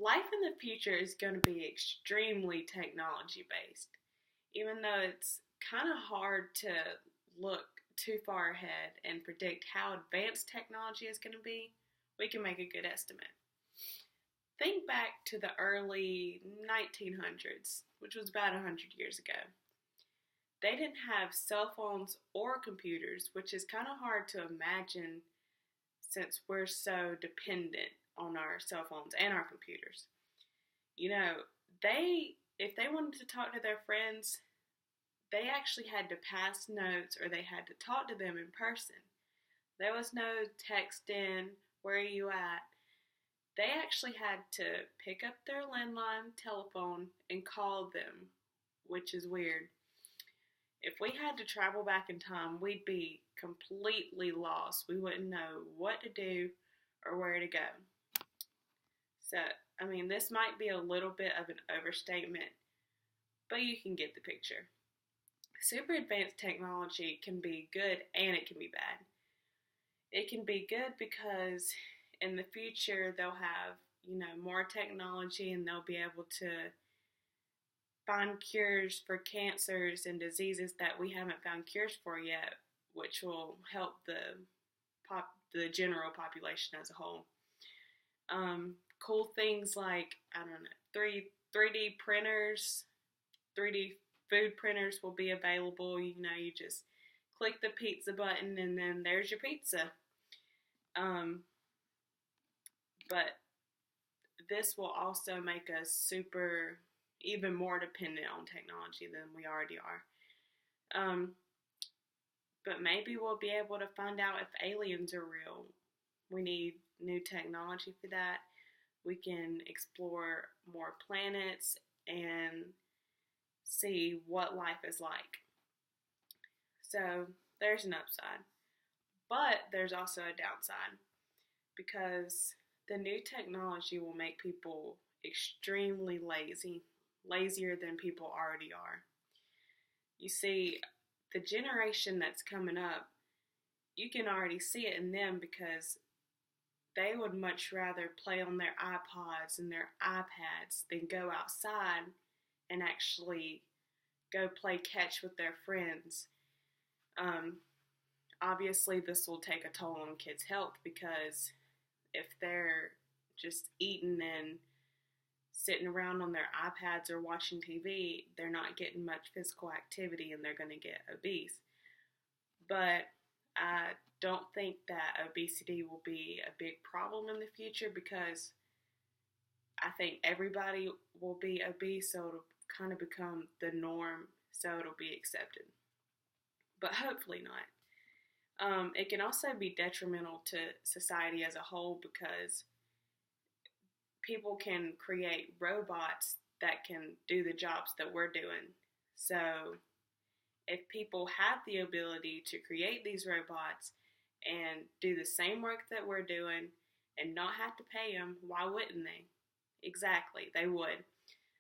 Life in the future is going to be extremely technology based. Even though it's kind of hard to look too far ahead and predict how advanced technology is going to be, we can make a good estimate. Think back to the early 1900s, which was about 100 years ago. They didn't have cell phones or computers, which is kind of hard to imagine since we're so dependent on our cell phones and our computers. You know, if they wanted to talk to their friends, they actually had to pass notes or they had to talk to them in person. There was no texting, where are you at? They actually had to pick up their landline telephone and call them, which is weird. If we had to travel back in time, we'd be completely lost. We wouldn't know what to do or where to go. So, this might be a little bit of an overstatement, but you can get the picture. Super advanced technology can be good and it can be bad. It can be good because in the future they'll have, more technology and they'll be able to find cures for cancers and diseases that we haven't found cures for yet, which will help the general population as a whole. Cool things like, 3D printers, 3D food printers will be available. You just click the pizza button and then there's your pizza. But this will also make us even more dependent on technology than we already are. But maybe we'll be able to find out if aliens are real. We need new technology for that. We can explore more planets and see what life is like. So there's an upside. But there's also a downside because the new technology will make people extremely lazy, lazier than people already are. You see, the generation that's coming up, you can already see it in them because they would much rather play on their iPods and their iPads than go outside and actually go play catch with their friends. Obviously, this will take a toll on kids' health because if they're just eating and sitting around on their iPads or watching TV, they're not getting much physical activity and they're going to get obese. But I don't think that obesity will be a big problem in the future because I think everybody will be obese, so it'll kind of become the norm, so it'll be accepted. But hopefully not. It can also be detrimental to society as a whole because people can create robots that can do the jobs that we're doing. So if people have the ability to create these robots and do the same work that we're doing and not have to pay them, why wouldn't they? Exactly, they would.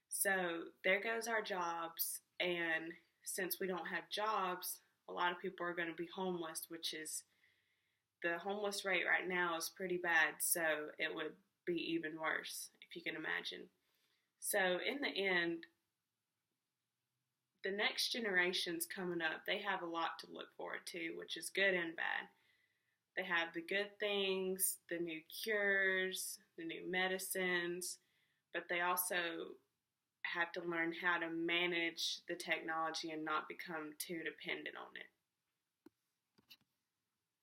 So there goes our jobs, and since we don't have jobs, a lot of people are going to be homeless, which is, the homeless rate right now is pretty bad, so it would be even worse, if you can imagine. So in the end, the next generations coming up, they have a lot to look forward to, which is good and bad. They have the good things, the new cures, the new medicines, but they also have to learn how to manage the technology and not become too dependent on it.